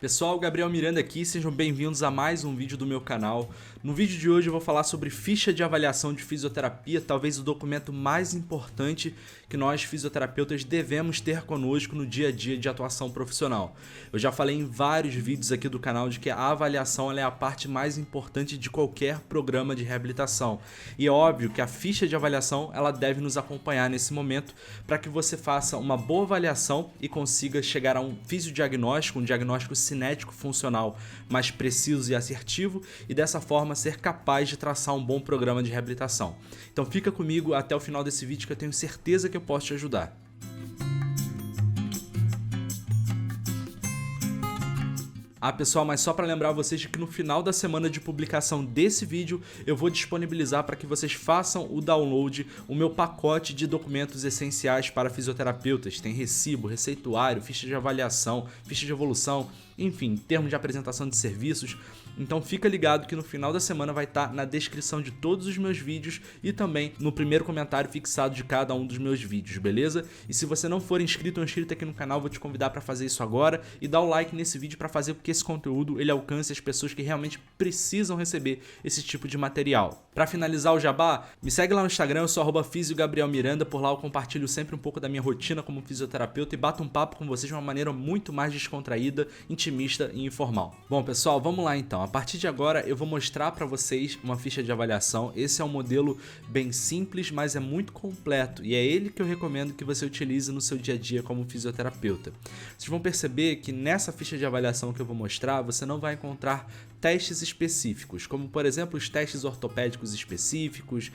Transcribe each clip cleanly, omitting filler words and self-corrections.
Pessoal, Gabriel Miranda aqui, sejam bem-vindos a mais um vídeo do meu canal. No vídeo de hoje eu vou falar sobre ficha de avaliação de fisioterapia, talvez o documento mais importante que nós fisioterapeutas devemos ter conosco no dia a dia de atuação profissional. Eu já falei em vários vídeos aqui do canal de que a avaliação ela é a parte mais importante de qualquer programa de reabilitação. E é óbvio que a ficha de avaliação ela deve nos acompanhar nesse momento para que você faça uma boa avaliação e consiga chegar a um fisiodiagnóstico, um diagnóstico cinético funcional mais preciso e assertivo e dessa forma ser capaz de traçar um bom programa de reabilitação. Então fica comigo até o final desse vídeo que eu tenho certeza que eu posso te ajudar. Pessoal, mas só para lembrar vocês de que no final da semana de publicação desse vídeo eu vou disponibilizar para que vocês façam o download o meu pacote de documentos essenciais para fisioterapeutas. Tem recibo, receituário, ficha de avaliação, ficha de evolução, enfim, termo de apresentação de serviços. Então fica ligado que no final da semana vai estar na descrição de todos os meus vídeos e também no primeiro comentário fixado de cada um dos meus vídeos, beleza? E se você não for inscrito ou inscrito aqui no canal, vou te convidar para fazer isso agora e dar o like nesse vídeo para fazer com que esse conteúdo ele alcance as pessoas que realmente precisam receber esse tipo de material. Para finalizar o jabá, me segue lá no Instagram, eu sou @fisiogabrielmiranda, por lá eu compartilho sempre um pouco da minha rotina como fisioterapeuta e bato um papo com vocês de uma maneira muito mais descontraída, intimista e informal. Bom pessoal, vamos lá então. A partir de agora eu vou mostrar para vocês uma ficha de avaliação. Esse é um modelo bem simples, mas é muito completo e é ele que eu recomendo que você utilize no seu dia a dia como fisioterapeuta. Vocês vão perceber que nessa ficha de avaliação que eu vou mostrar, você não vai encontrar testes específicos, como por exemplo os testes ortopédicos específicos,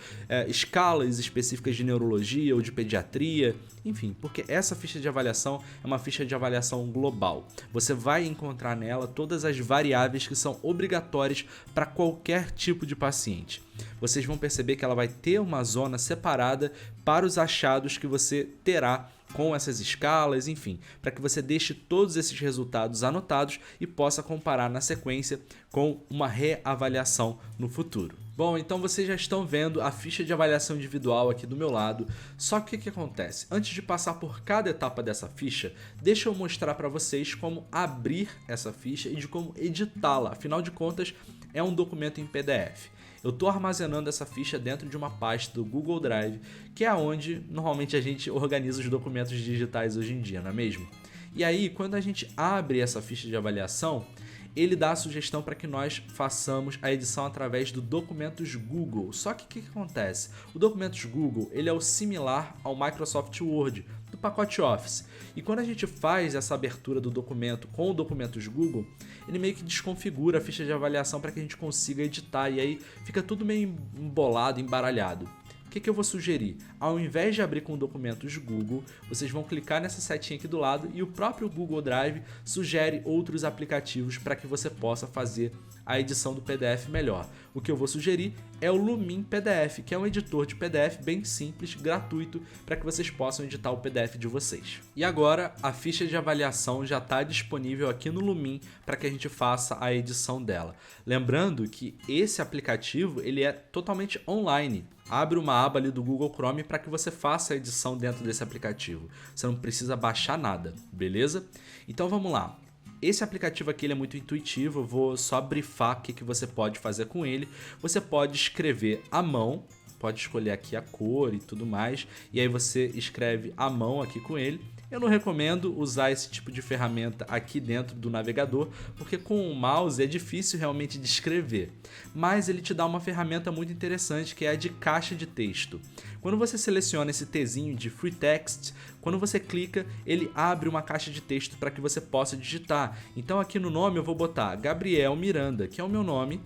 escalas específicas de neurologia ou de pediatria, enfim, porque essa ficha de avaliação é uma ficha de avaliação global. Você vai encontrar nela todas as variáveis que são obrigatórias para qualquer tipo de paciente. Vocês vão perceber que ela vai ter uma zona separada para os achados que você terá com essas escalas, enfim, para que você deixe todos esses resultados anotados e possa comparar na sequência com uma reavaliação no futuro. Bom, então vocês já estão vendo a ficha de avaliação individual aqui do meu lado, só que o que acontece? Antes de passar por cada etapa dessa ficha, deixa eu mostrar para vocês como abrir essa ficha e de como editá-la, afinal de contas é um documento em PDF. Eu estou armazenando essa ficha dentro de uma pasta do Google Drive, que é onde normalmente a gente organiza os documentos digitais hoje em dia, não é mesmo? E aí, quando a gente abre essa ficha de avaliação, ele dá a sugestão para que nós façamos a edição através do Documentos Google. Só que o que acontece? O Documentos Google ele é o similar ao Microsoft Word, do pacote Office. E quando a gente faz essa abertura do documento com o Documentos Google, ele meio que desconfigura a ficha de avaliação para que a gente consiga editar e aí fica tudo meio embolado, embaralhado. O que eu vou sugerir? Ao invés de abrir com documentos Google, vocês vão clicar nessa setinha aqui do lado e o próprio Google Drive sugere outros aplicativos para que você possa fazer a edição do PDF melhor. O que eu vou sugerir é o Lumin PDF, que é um editor de PDF bem simples, gratuito, para que vocês possam editar o PDF de vocês. E agora a ficha de avaliação já está disponível aqui no Lumin para que a gente faça a edição dela. Lembrando que esse aplicativo ele é totalmente online. Abre uma aba ali do Google Chrome para que você faça a edição dentro desse aplicativo. Você não precisa baixar nada, beleza? Então vamos lá. Esse aplicativo aqui ele é muito intuitivo, eu vou só brifar o que você pode fazer com ele. Você pode escrever à mão, pode escolher aqui a cor e tudo mais, e aí você escreve à mão aqui com ele. Eu não recomendo usar esse tipo de ferramenta aqui dentro do navegador, porque com o mouse é difícil realmente de escrever. Mas ele te dá uma ferramenta muito interessante que é a de caixa de texto. Quando você seleciona esse Tzinho de Free Text, quando você clica, ele abre uma caixa de texto para que você possa digitar. Então aqui no nome eu vou botar Gabriel Miranda, que é o meu nome.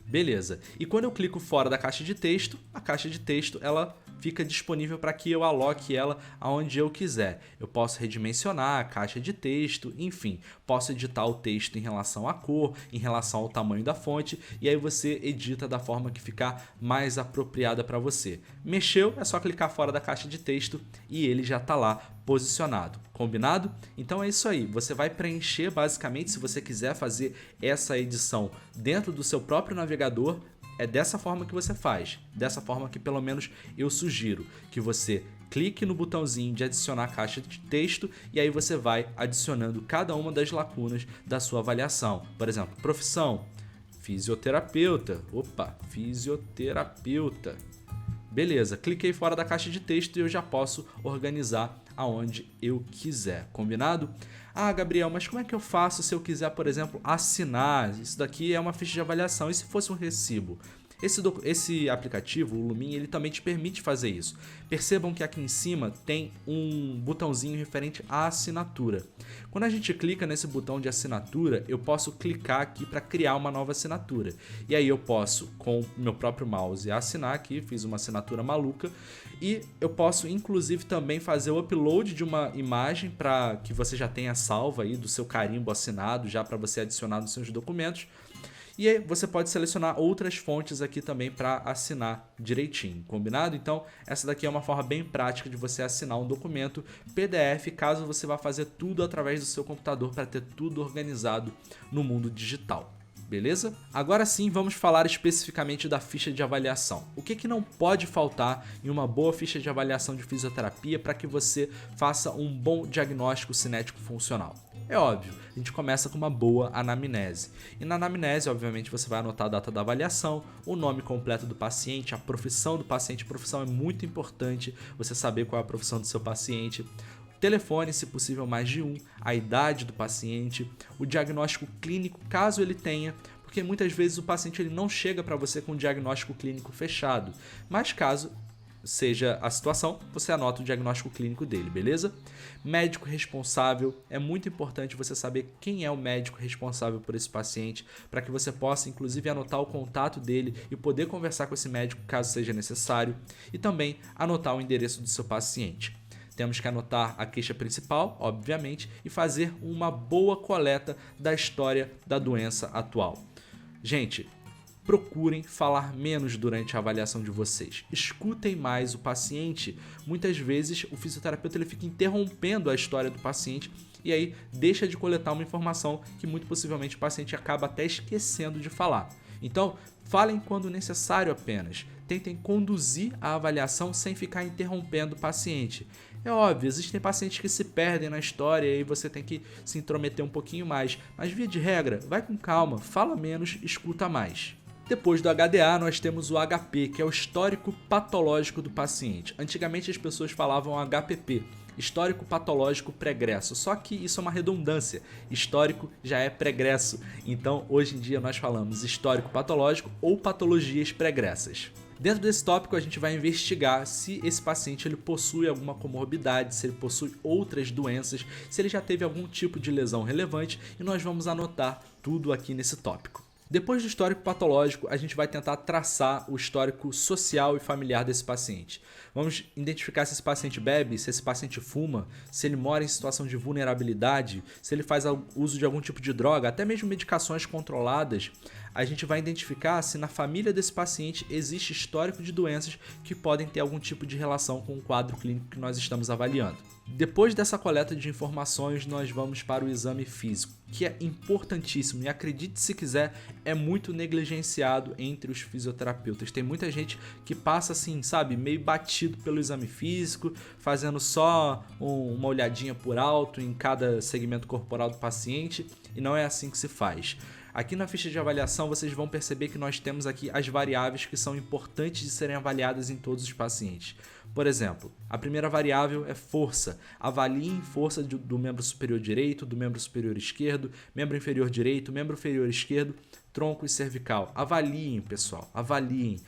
Beleza. E quando eu clico fora da caixa de texto, a caixa de texto ela fica disponível para que eu aloque ela aonde eu quiser. Eu posso redimensionar a caixa de texto, enfim, posso editar o texto em relação à cor, em relação ao tamanho da fonte, e aí você edita da forma que ficar mais apropriada para você. Mexeu, é só clicar fora da caixa de texto e ele já está lá posicionado. Combinado? Então é isso aí, você vai preencher basicamente, se você quiser fazer essa edição dentro do seu próprio navegador, é dessa forma que você faz, dessa forma que pelo menos eu sugiro, que você clique no botãozinho de adicionar caixa de texto e aí você vai adicionando cada uma das lacunas da sua avaliação. Por exemplo, profissão, fisioterapeuta. Opa, fisioterapeuta. Beleza, cliquei fora da caixa de texto e eu já posso organizar aonde eu quiser, combinado? Ah, Gabriel, mas como é que eu faço se eu quiser, por exemplo, assinar? Isso daqui é uma ficha de avaliação, e se fosse um recibo? Esse aplicativo, o Lumin, ele também te permite fazer isso. Percebam que aqui em cima tem um botãozinho referente à assinatura. Quando a gente clica nesse botão de assinatura, eu posso clicar aqui para criar uma nova assinatura. E aí eu posso, com o meu próprio mouse, assinar aqui, fiz uma assinatura maluca. E eu posso, inclusive, também fazer o upload de uma imagem para que você já tenha salva aí do seu carimbo assinado, já para você adicionar nos seus documentos. E aí você pode selecionar outras fontes aqui também para assinar direitinho, combinado? Então essa daqui é uma forma bem prática de você assinar um documento PDF, caso você vá fazer tudo através do seu computador para ter tudo organizado no mundo digital. Beleza? Agora sim, vamos falar especificamente da ficha de avaliação. O que não pode faltar em uma boa ficha de avaliação de fisioterapia para que você faça um bom diagnóstico cinético funcional? É óbvio, a gente começa com uma boa anamnese. E na anamnese, obviamente, você vai anotar a data da avaliação, o nome completo do paciente, a profissão do paciente. A profissão é muito importante, você saber qual é a profissão do seu paciente. Telefone, se possível mais de um, a idade do paciente, o diagnóstico clínico, caso ele tenha, porque muitas vezes o paciente ele não chega para você com um diagnóstico clínico fechado, mas caso seja a situação, você anota o diagnóstico clínico dele, beleza? Médico responsável, é muito importante você saber quem é o médico responsável por esse paciente, para que você possa inclusive anotar o contato dele e poder conversar com esse médico caso seja necessário, e também anotar o endereço do seu paciente. Temos que anotar a queixa principal, obviamente, e fazer uma boa coleta da história da doença atual. Gente, procurem falar menos durante a avaliação de vocês. Escutem mais o paciente. Muitas vezes o fisioterapeuta ele fica interrompendo a história do paciente e aí deixa de coletar uma informação que muito possivelmente o paciente acaba até esquecendo de falar. Então, falem quando necessário apenas. Tentem conduzir a avaliação sem ficar interrompendo o paciente. É óbvio, existem pacientes que se perdem na história e aí você tem que se intrometer um pouquinho mais. Mas via de regra, vai com calma, fala menos, escuta mais. Depois do HDA, nós temos o HP, que é o histórico patológico do paciente. Antigamente as pessoas falavam HPP, histórico patológico pregresso, só que isso é uma redundância, histórico já é pregresso, então hoje em dia nós falamos histórico patológico ou patologias pregressas. Dentro desse tópico a gente vai investigar se esse paciente ele possui alguma comorbidade, se ele possui outras doenças, se ele já teve algum tipo de lesão relevante e nós vamos anotar tudo aqui nesse tópico. Depois do histórico patológico, a gente vai tentar traçar o histórico social e familiar desse paciente. Vamos identificar se esse paciente bebe, se esse paciente fuma, se ele mora em situação de vulnerabilidade, se ele faz uso de algum tipo de droga, até mesmo medicações controladas. A gente vai identificar se na família desse paciente existe histórico de doenças que podem ter algum tipo de relação com o quadro clínico que nós estamos avaliando. Depois dessa coleta de informações, nós vamos para o exame físico, que é importantíssimo e, acredite se quiser, é muito negligenciado entre os fisioterapeutas. Tem muita gente que passa assim, sabe, meio batido pelo exame físico, fazendo só uma olhadinha por alto em cada segmento corporal do paciente, e não é assim que se faz. Aqui na ficha de avaliação vocês vão perceber que nós temos aqui as variáveis que são importantes de serem avaliadas em todos os pacientes. Por exemplo, a primeira variável é força. Avaliem força do membro superior direito, do membro superior esquerdo, membro inferior direito, membro inferior esquerdo, tronco e cervical. Avaliem, pessoal, avaliem.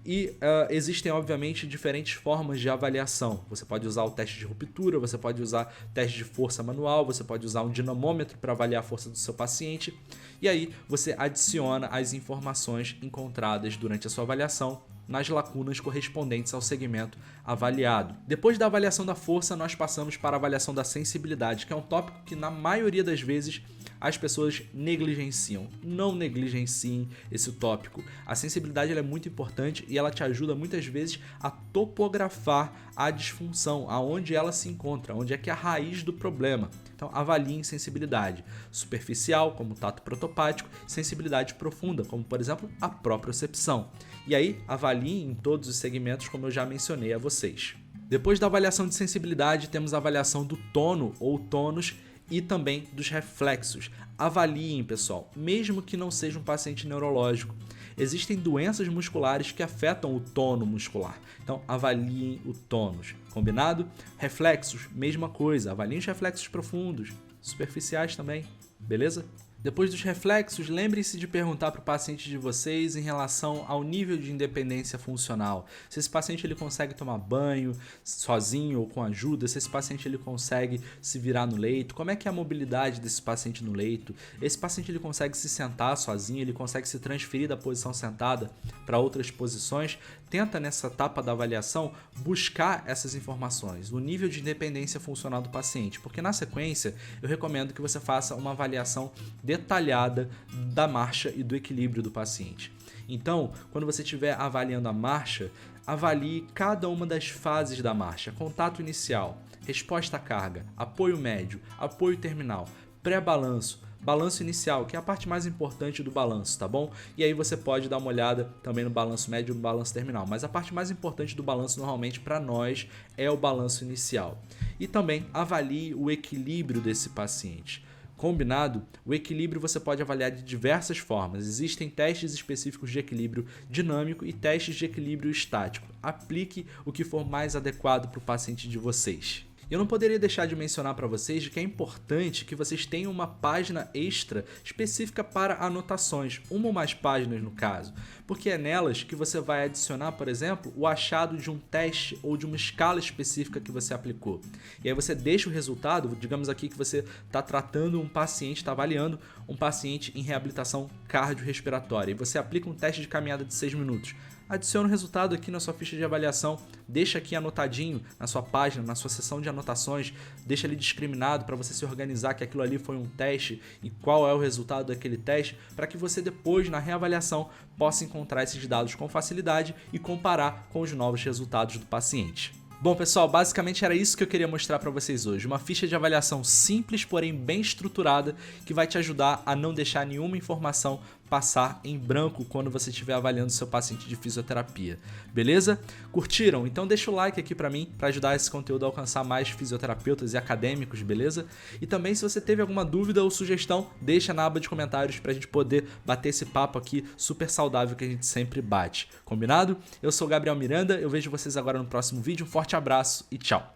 E existem, obviamente, diferentes formas de avaliação. Você pode usar o teste de ruptura, você pode usar teste de força manual, você pode usar um dinamômetro para avaliar a força do seu paciente. E aí você adiciona as informações encontradas durante a sua avaliação nas lacunas correspondentes ao segmento avaliado. Depois da avaliação da força, nós passamos para a avaliação da sensibilidade, que é um tópico que na maioria das vezes as pessoas negligenciam. Não negligenciem esse tópico. A sensibilidade ela é muito importante e ela te ajuda muitas vezes a topografar a disfunção, aonde ela se encontra, onde é que é a raiz do problema. Então avaliem sensibilidade superficial, como tato protopático, sensibilidade profunda, como por exemplo a propriocepção. E aí avaliem em todos os segmentos, como eu já mencionei a vocês. Depois da avaliação de sensibilidade, temos a avaliação do tono ou tônus e também dos reflexos. Avaliem, pessoal, mesmo que não seja um paciente neurológico. Existem doenças musculares que afetam o tono muscular, então avaliem o tônus, combinado? Reflexos, mesma coisa, avaliem os reflexos profundos, superficiais também, beleza? Depois dos reflexos, lembrem-se de perguntar para o paciente de vocês em relação ao nível de independência funcional. Se esse paciente ele consegue tomar banho sozinho ou com ajuda, se esse paciente ele consegue se virar no leito, como é que é a mobilidade desse paciente no leito, esse paciente ele consegue se sentar sozinho, ele consegue se transferir da posição sentada para outras posições. Tenta nessa etapa da avaliação buscar essas informações, o nível de independência funcional do paciente, porque na sequência eu recomendo que você faça uma avaliação detalhada da marcha e do equilíbrio do paciente. Então, quando você estiver avaliando a marcha, avalie cada uma das fases da marcha: contato inicial, resposta à carga, apoio médio, apoio terminal, pré-balanço, balanço inicial, que é a parte mais importante do balanço, tá bom? E aí você pode dar uma olhada também no balanço médio e no balanço terminal, mas a parte mais importante do balanço normalmente para nós é o balanço inicial. E também avalie o equilíbrio desse paciente. Combinado? O equilíbrio você pode avaliar de diversas formas. Existem testes específicos de equilíbrio dinâmico e testes de equilíbrio estático. Aplique o que for mais adequado para o paciente de vocês. Eu não poderia deixar de mencionar para vocês que é importante que vocês tenham uma página extra específica para anotações, uma ou mais páginas no caso, porque é nelas que você vai adicionar, por exemplo, o achado de um teste ou de uma escala específica que você aplicou. E aí você deixa o resultado, digamos aqui que você está tratando um paciente, está avaliando um paciente em reabilitação cardiorrespiratória, e você aplica um teste de caminhada de 6 minutos. Adiciona o resultado aqui na sua ficha de avaliação, deixa aqui anotadinho na sua página, na sua seção de anotações, deixa ali discriminado para você se organizar que aquilo ali foi um teste e qual é o resultado daquele teste, para que você depois na reavaliação possa encontrar esses dados com facilidade e comparar com os novos resultados do paciente. Bom, pessoal, basicamente era isso que eu queria mostrar para vocês hoje. Uma ficha de avaliação simples, porém bem estruturada, que vai te ajudar a não deixar nenhuma informação passar em branco quando você estiver avaliando seu paciente de fisioterapia. Beleza? Curtiram? Então deixa o like aqui para mim, para ajudar esse conteúdo a alcançar mais fisioterapeutas e acadêmicos, beleza? E também, se você teve alguma dúvida ou sugestão, deixa na aba de comentários pra gente poder bater esse papo aqui super saudável que a gente sempre bate. Combinado? Eu sou o Gabriel Miranda, eu vejo vocês agora no próximo vídeo. Um forte abraço e tchau!